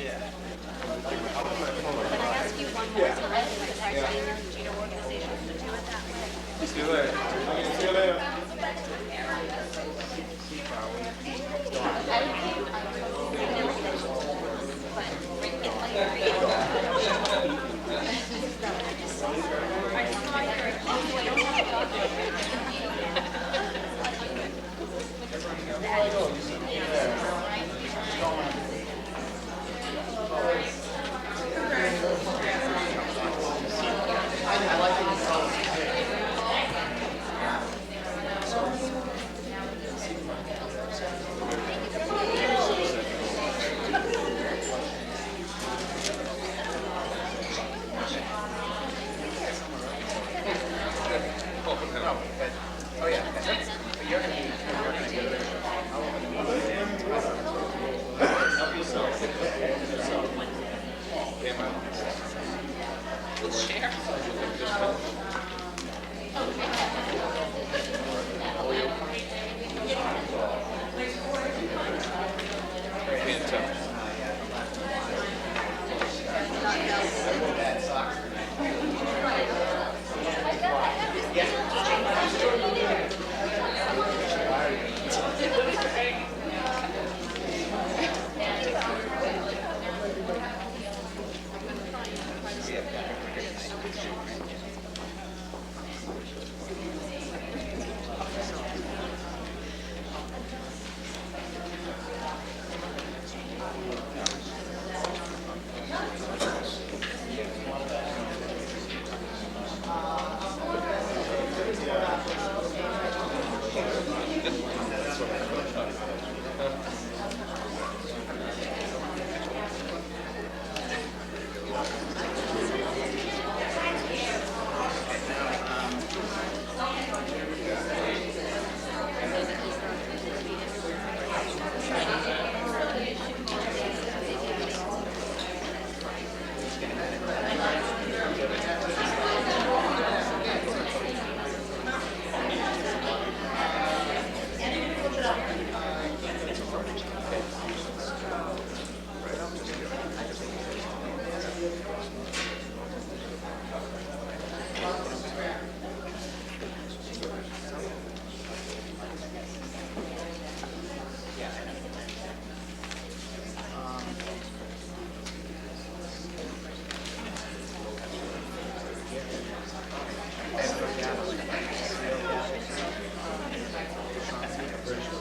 Can I ask you one more time? Because I changed your organization to do it that way. See you later. See you later.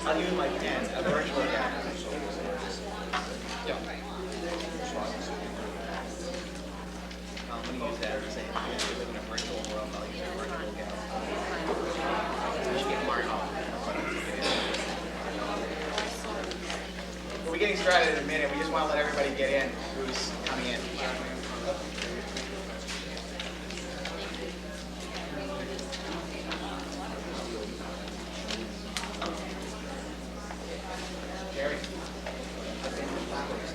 I'll use my pen, a virtual pen. I'm going to use that as a live in a virtual world. I'll use a virtual gallery. We're getting started in a minute. We just want to let everybody get in who's coming in. Jerry.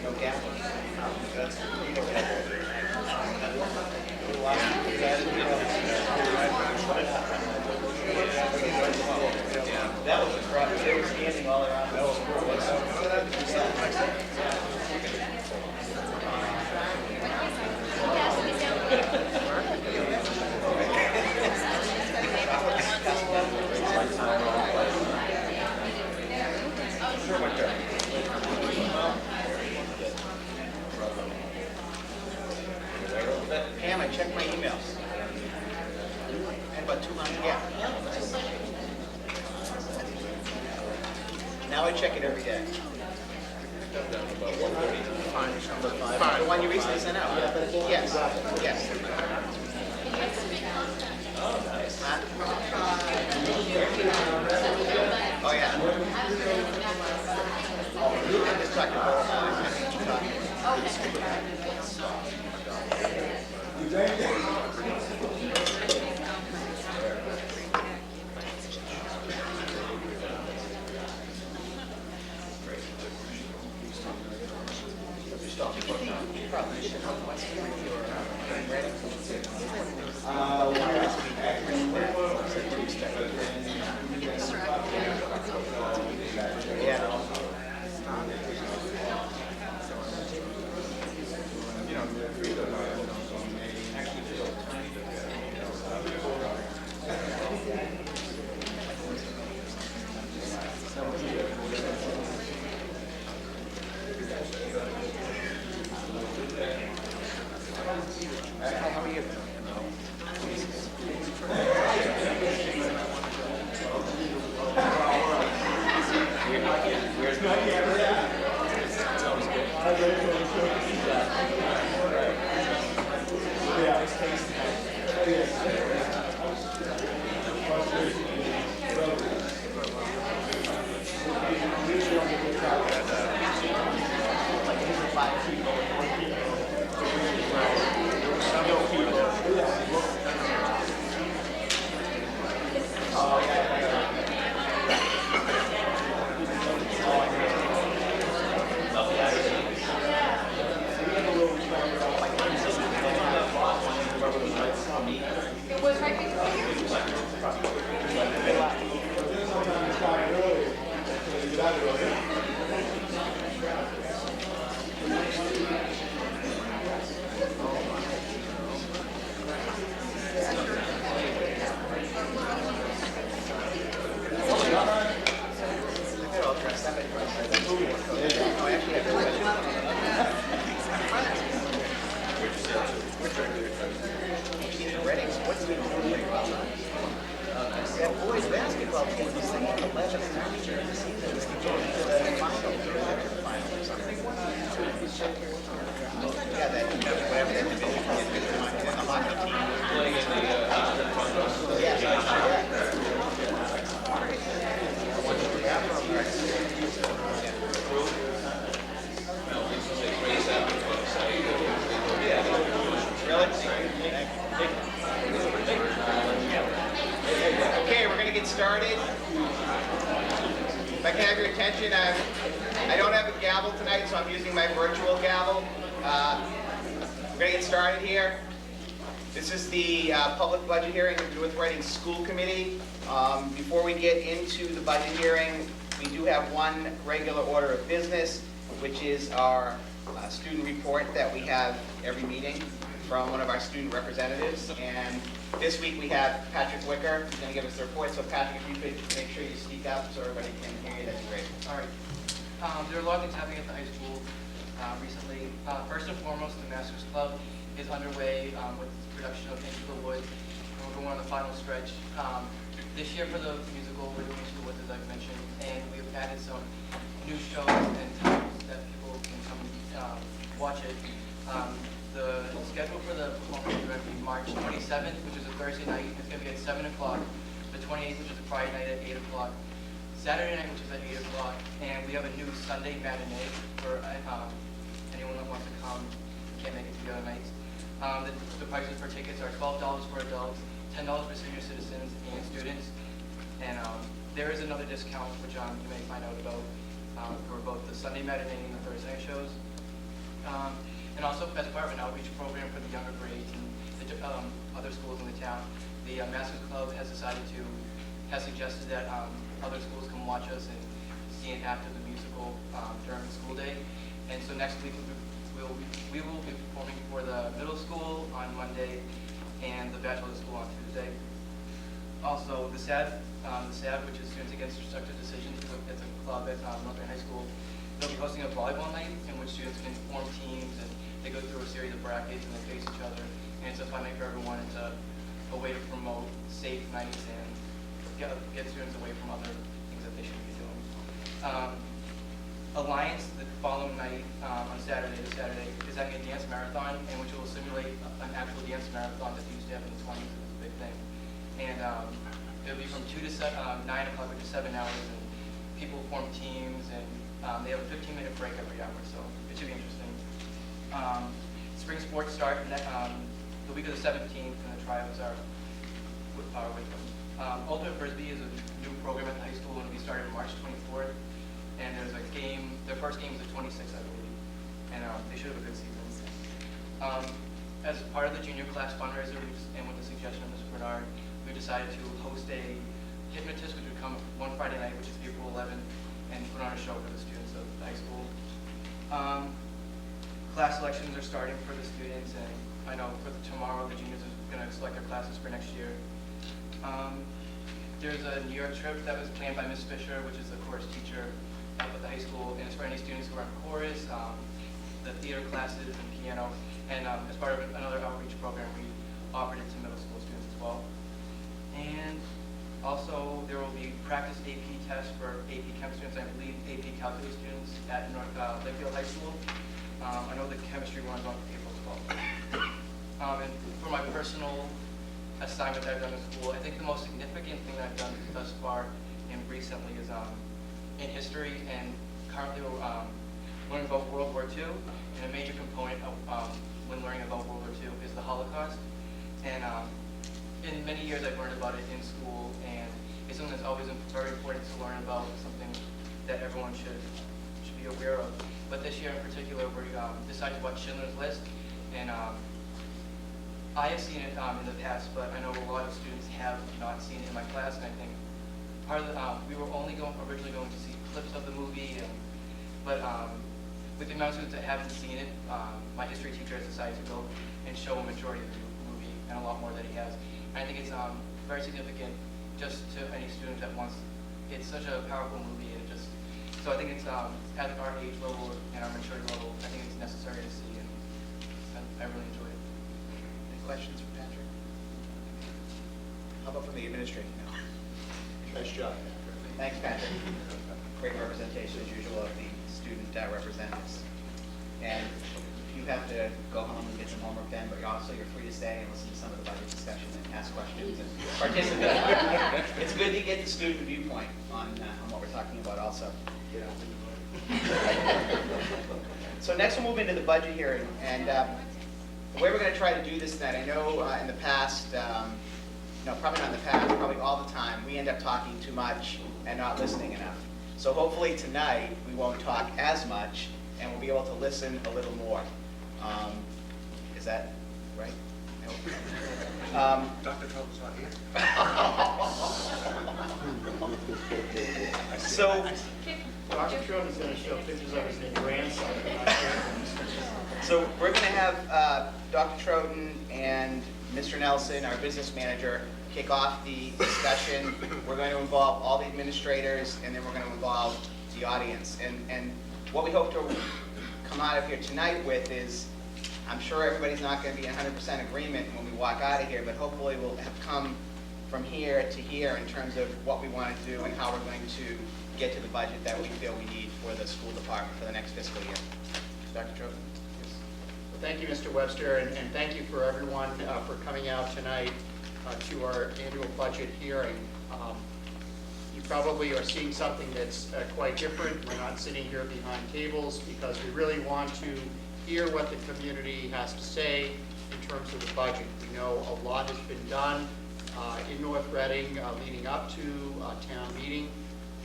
No gap. That's that was a crowd. They were standing all around. That was cool. Pam, I checked my emails. And about 200, yeah. Now I check it every day. Fine. The one you recently sent out? Yes. Yes. Huh? Oh, yeah. I'm just talking about How are you? It was right between you. They're all dressed up. Oh, actually, I Ready? What's the that boys basketball team is like 11 times during the season is to go to the final, or something. Yeah, that whatever that division is, the hockey team playing in the Okay, we're going to get started. If I can have your attention, I don't have a gavel tonight, so I'm using my virtual gavel. We're going to get started here. This is the public budget hearing of the North Reading School Committee. Before we get into the budget hearing, we do have one regular order of business, which is our student report that we have every meeting from one of our student representatives. And this week we have Patrick Wicker, who's going to give us the report. So Patrick, if you could make sure you speak up so everybody can hear you, that'd be great. All right. There are a lot of things happening at the high school recently. First and foremost, the Masters Club is underway with the production of Into the Woods. We're going on the final stretch. This year for the musical, we're doing Into the Woods, as I've mentioned, and we've added some new shows and times that people can come watch it. The schedule for the performance is going to be March 27th, which is a Thursday night. It's going to be at 7 o'clock. The 28th, which is a Friday night, at 8 o'clock. Saturday night, which is at 8 o'clock. And we have a new Sunday matinee for anyone that wants to come, can't make it to the other nights. The prices for tickets are $12 for adults, $10 for senior citizens and students. And there is another discount, which you may find out about, for both the Sunday matinee and the Thursday night shows. And also, as part of an outreach program for the younger grades and the other schools in the town, the Masters Club has suggested that other schools come watch us and see it after the musical during the school day. And so next week we will be performing for the middle school on Monday and the bachelor school on Tuesday. Also, the SAD, which is Students Against Destructive Decisions, it's a club at North Reading High School. They'll be hosting a volleyball night in which students can form teams and they go through a series of brackets and they face each other. And it's a fun night for everyone. It's a way to promote safe nights and get students away from other things that they shouldn't be doing. Alliance, the following night on Saturday, is having a dance marathon in which it will simulate an actual dance marathon that they used to have in the 20s. It's a big thing. And it'll be from 2 to 9 o'clock, which is 7 hours. And people form teams and they have a 15-minute break every hour, so it should be interesting. Spring sports start the week of the 17th, and the tryouts are with them. Ultimate Frisbee is a new program at the high school, and it'll be starting March 24th. And there's a game, their first game is the 26th, I believe, and they should have a good season. As part of the junior class fundraiser, and with the suggestion of Mr. Bernard, we decided to host a hypnotist, which would come one Friday night, which is April 11th, and put on a show for the students of the high school. Class selections are starting for the students, and I know for tomorrow the juniors are going to select their classes for next year. There's a New York trip that was planned by Ms. Fisher, which is the course teacher at the high school, and it's for any students who are in chorus, the theater classes, and piano. And as part of another outreach program, we offered it to middle school students as well. And also, there will be practice AP tests for AP Chem students, and I believe AP Calculus students at North Lakeville High School. I know the chemistry one's on April 12th. And for my personal assignment that I've done in school, I think the most significant thing that I've done thus far and recently is in history, and currently learning about World War II. And a major component of when learning about World War II is the Holocaust. And in many years I've learned about it in school, and it's something that's always very important to learn about, something that everyone should be aware of. But this year in particular, we decided to watch Schindler's List, and I have seen it in the past, but I know a lot of students have not seen it in my class, and I think part of the, we were originally going to see clips of the movie, but with the amount of students that haven't seen it, my history teacher has decided to go and show a majority of the movie and a lot more that he has. And I think it's very significant just to any student that wants. It's such a powerful movie, and so I think it's at our age level and our maturity level, I think it's necessary to see, and I really enjoyed it. Any questions for Patrick? How about from the administration? Nice job. Thanks, Patrick. Great representation, as usual, of the student representatives. And you have to go home and get some homework done, but you're free to stay and listen to some of the budget discussion and ask questions and participate. It's good to get the student viewpoint on what we're talking about also. So next we'll move into the budget hearing, and the way we're going to try to do this tonight, I know in the past, no, probably not in the past, probably all the time, we end up talking too much and not listening enough. So hopefully tonight we won't talk as much, and we'll be able to listen a little more. Is that right? Dr. Trump's not here. So, Dr. Troughton is going to show pictures of his grandson. so we're going to have Dr. Troughton and Mr. Nelson, our business manager, kick off the discussion. We're going to involve all the administrators, and then we're going to involve the audience. And what we hope to come out of here tonight with is, I'm sure everybody's not going to be in 100% agreement when we walk out of here, but hopefully we'll have come from here to here in terms of what we want to do and how we're going to get to the budget that we feel we need for the school department for the next fiscal year. Dr. Troughton? Well, thank you, Mr. Webster, and thank you for everyone for coming out tonight to our annual budget hearing. You probably are seeing something that's quite different. We're not sitting here behind tables because we really want to hear what the community has to say in terms of the budget. We know a lot has been done in North Reading leading up to town meeting,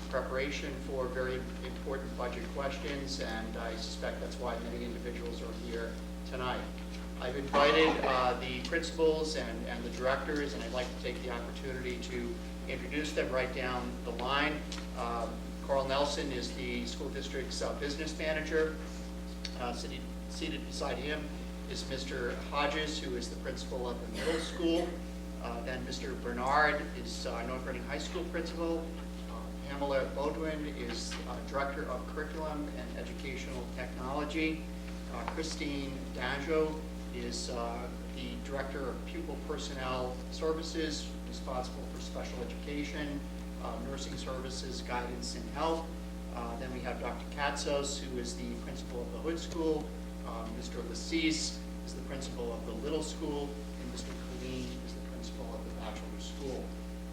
preparation for very important budget questions, and I suspect that's why many individuals are here tonight. I've invited the principals and the directors, and I'd like to take the opportunity to introduce them right down the line. Carl Nelson is the school district's business manager. Seated beside him is Mr. Hodges, who is the principal of the middle school. Then Mr. Bernard is North Reading High School principal. Pamela Bodwin is Director of Curriculum and Educational Technology. Christine Danjo is the Director of Pupil Personnel Services, responsible for special education, nursing services, guidance, and health. Then we have Dr. Katsos, who is the principal of the Hood School. Mr. Lassise is the principal of the Little School, and Mr. Colleen is the principal of the Bachelor School.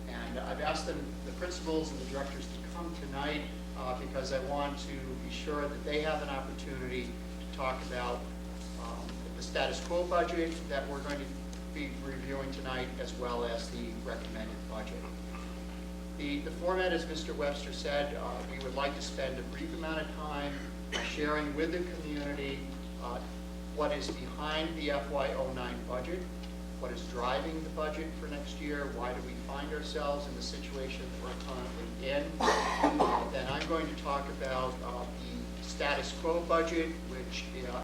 And I've asked them, the principals and the directors, to come tonight because I want to be sure that they have an opportunity to talk about the status quo budget that we're going to be reviewing tonight, as well as the recommended budget. The format, as Mr. Webster said, we would like to spend a brief amount of time sharing with the community what is behind the FY09 budget, what is driving the budget for next year, why do we find ourselves in the situation that we're currently in. Then I'm going to talk about the status quo budget, which